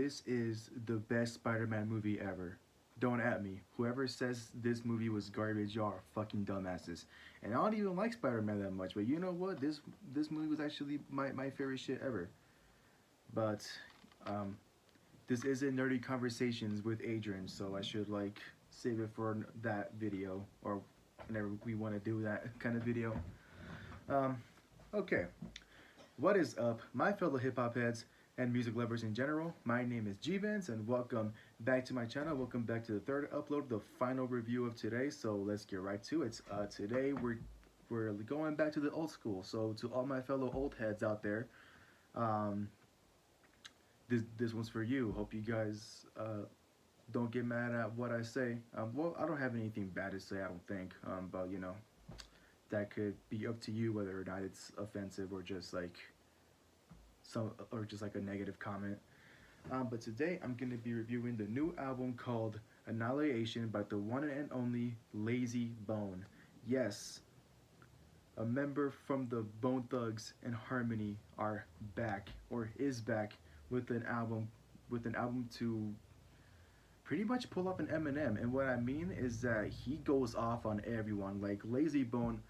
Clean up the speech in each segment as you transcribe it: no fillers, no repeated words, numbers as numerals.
this is the best Spider-Man movie ever. Don't at me. Whoever says this movie was garbage, y'all are fucking dumbasses. And I don't even like Spider-Man that much, but you know what? This movie was actually my favorite shit ever. But um, this isn't nerdy conversations with Adrian, so I should like save it for that video or whenever we want to do that kind of video. Um, okay, what is up, my fellow hip hop heads and music lovers in general? My name is G Vance, and welcome back to my channel. Welcome back to the third upload, the final review of today. So let's get right to it. Today we're going back to the old school. So to all my fellow old heads out there, um, this one's for you. Hope you guys don't get mad at what I say. Well, I don't have anything bad to say, I don't think. But you know, that could be up to you whether or not it's offensive or just like a negative comment. But today I'm gonna be reviewing the new album called Annihilation by the one and only Layzie Bone. Yes, a member from the Bone Thugs and Harmony are back or is back with an album to pretty much pull up an Eminem. And what I mean is that he goes off on everyone. Like Layzie Bone,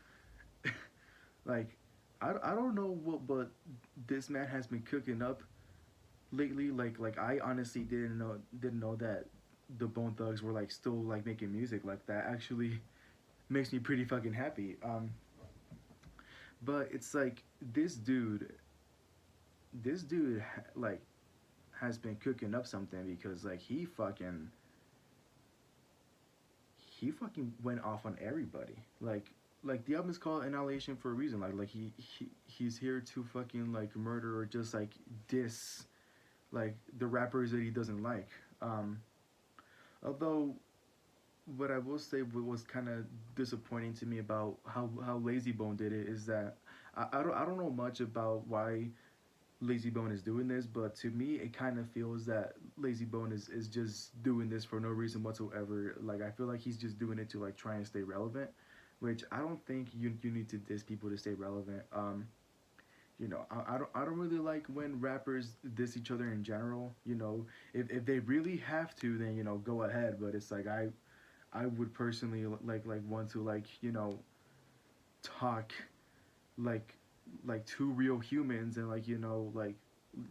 like I don't know what, but this man has been cooking up lately. Like I honestly didn't know that the Bone Thugs were like still like making music like that. Actually makes me pretty fucking happy. But it's like this dude like has been cooking up something because like he fucking went off on everybody. Like the album is called Annihilation for a reason. He's here to fucking like murder or just like diss like the rappers that he doesn't like. Although what I will say was kind of disappointing to me about how Layzie Bone did it is that I don't know much about why Layzie Bone is doing this, but to me it kind of feels that Layzie Bone is just doing this for no reason whatsoever. Like I feel like he's just doing it to like try and stay relevant, which I don't think you need to diss people to stay relevant. You know, I don't really like when rappers diss each other in general. You know, if they really have to, then you know go ahead. But it's like I would personally like want to like you know talk like two real humans and like you know like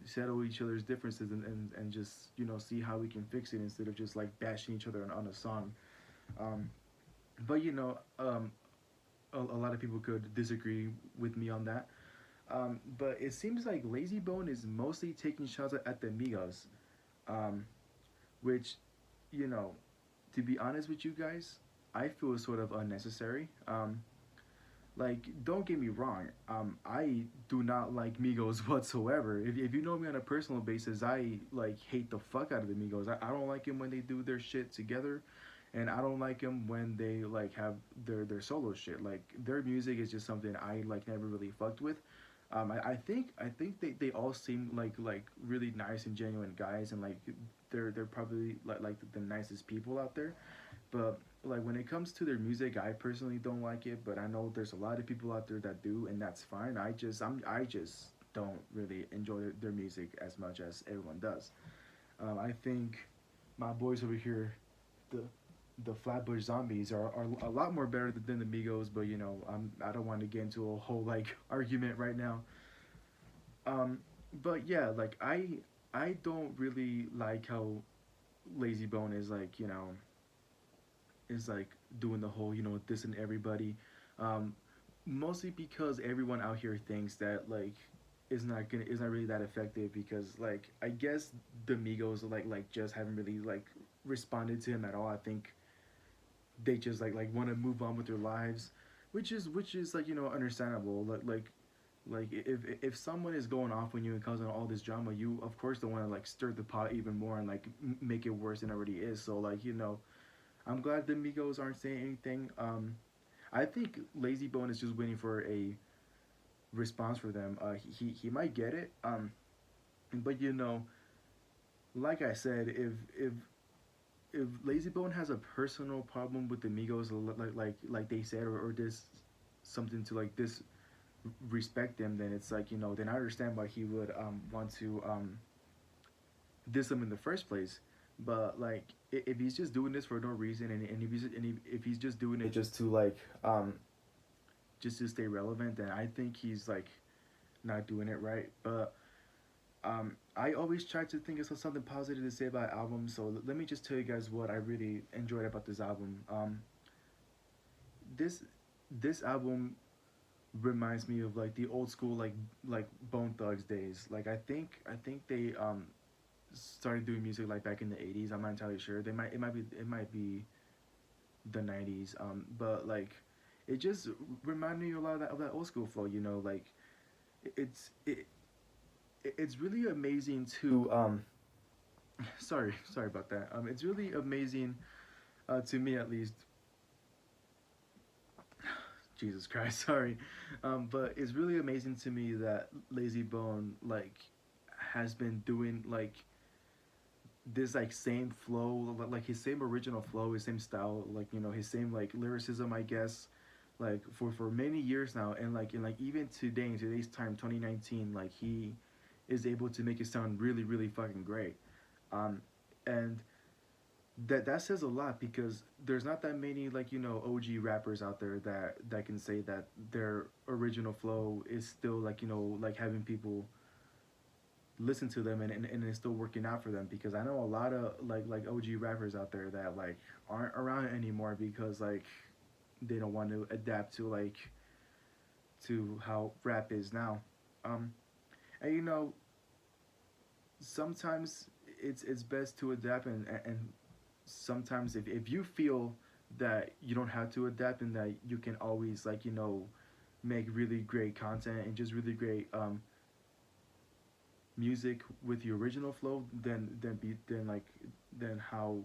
settle each other's differences and just you know see how we can fix it instead of just like bashing each other on a song. um but you know a lot of people could disagree with me on that. But it seems like Layzie Bone is mostly taking shots at the Migos, um which you know, to be honest with you guys, I feel is sort of unnecessary. Like, don't get me wrong. I do not like Migos whatsoever. If you know me on a personal basis, I like hate the fuck out of the Migos. I don't like them when they do their shit together, and I don't like them when they like have their solo shit. Like their music is just something I like never really fucked with. I think they all seem like really nice and genuine guys, and like they're probably like the nicest people out there. But like when it comes to their music, I personally don't like it. But I know there's a lot of people out there that do, and that's fine. I just don't really enjoy their music as much as everyone does. I think my boys over here, the the Flatbush Zombies are a lot more better than the Migos. But you know I don't want to get into a whole like argument right now. Um, but yeah, like I don't really like how Lazy Bone is like you know is like doing the whole you know dissing everybody. Um, Mostly because everyone out here thinks that like is not really that effective because like I guess the Migos like just haven't really like responded to him at all. I think they just like want to move on with their lives, which is like you know understandable. Like if someone is going off on you and causing all this drama, you of course don't want to like stir the pot even more and like make it worse than it already is. So like you know, I'm glad the Migos aren't saying anything. I think Lazy Bone is just waiting for a response for them. He might get it. But you know, like I said, if Lazy Bone has a personal problem with the Migos, like they said, or this something to like this respect them, then it's like you know, then I understand why he would want to diss him in the first place. But like, if he's just doing this for no reason, and if he's just doing it just to like just to stay relevant, then I think he's like not doing it right. But I always try to think of something positive to say about albums. So let me just tell you guys what I really enjoyed about this album. This this album reminds me of like the old school like Bone Thugs days. Like I think they started doing music like back in the 80s. I'm not entirely sure. They might it might be the 90s. But like it just reminded me a lot of that old school flow. You know, like it's it it's really amazing to sorry about that. It's really amazing to me at least. Jesus Christ, sorry. But it's really amazing to me that Layzie Bone like has been doing like this like same flow, like his same original flow, his same style, like you know his same like lyricism, I guess, like for many years now, and like even today in today's time, 2019, like he is able to make it sound really really fucking great, and that says a lot because there's not that many like you know OG rappers out there that can say that their original flow is still like you know like having people listen to them and it's still working out for them because I know a lot of like OG rappers out there that like aren't around anymore because like they don't want to adapt to how rap is now. Um, and you know sometimes it's best to adapt and sometimes if you feel that you don't have to adapt and that you can always like you know make really great content and just really great music with the original flow then like then how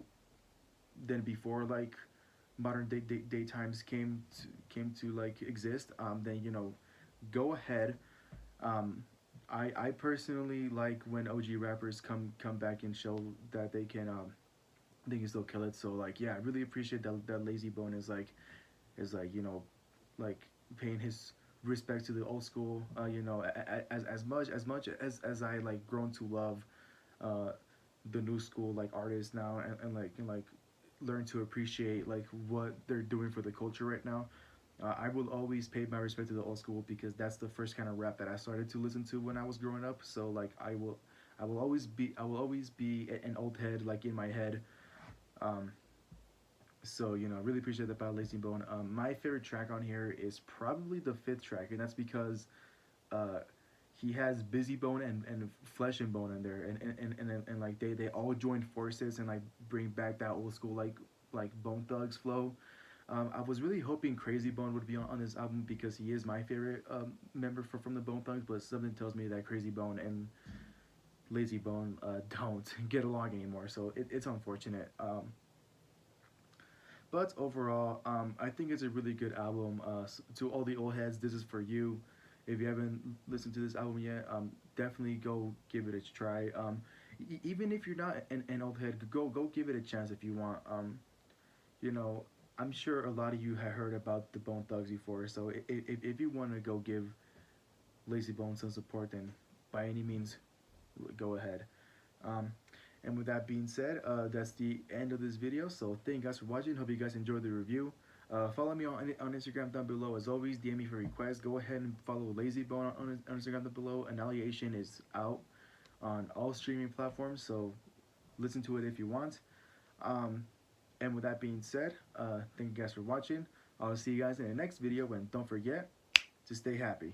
then before like modern day times came to like exist then you know go ahead. um I personally like when OG rappers come back and show that they can still kill it. So like yeah, I really appreciate that Layzie Bone is like you know like paying his respect to the old school. You know, as I like grown to love uh, the new school like artists now and like learn to appreciate like what they're doing for the culture right now. I will always pay my respect to the old school because that's the first kind of rap that I started to listen to when I was growing up. So like I will always be an old head like in my head. Um, so you know, really appreciate that about Layzie Bone. My favorite track on here is probably the fifth track, and that's because uh, he has Busy Bone and Flesh and Bone in there, and like they all join forces and like bring back that old school like Bone Thugs flow. I was really hoping Crazy Bone would be on this album because he is my favorite member from the Bone Thugs, but something tells me that Crazy Bone and Layzie Bone don't get along anymore, so it's unfortunate. But overall, I think it's a really good album. To all the old heads, this is for you. If you haven't listened to this album yet, definitely go give it a try. Even if you're not an old head, go give it a chance if you want. You know, I'm sure a lot of you have heard about the Bone Thugs before, so if you want to go give Layzie Bone some support, then by any means, go ahead. Um, and with that being said, that's the end of this video. So thank you guys for watching. Hope you guys enjoyed the review. Follow me on Instagram down below. As always, DM me for requests. Go ahead and follow Layzie Bone on Instagram down below. Annihilation is out on all streaming platforms, so listen to it if you want. And with that being said, thank you guys for watching. I'll see you guys in the next video, and don't forget to stay happy.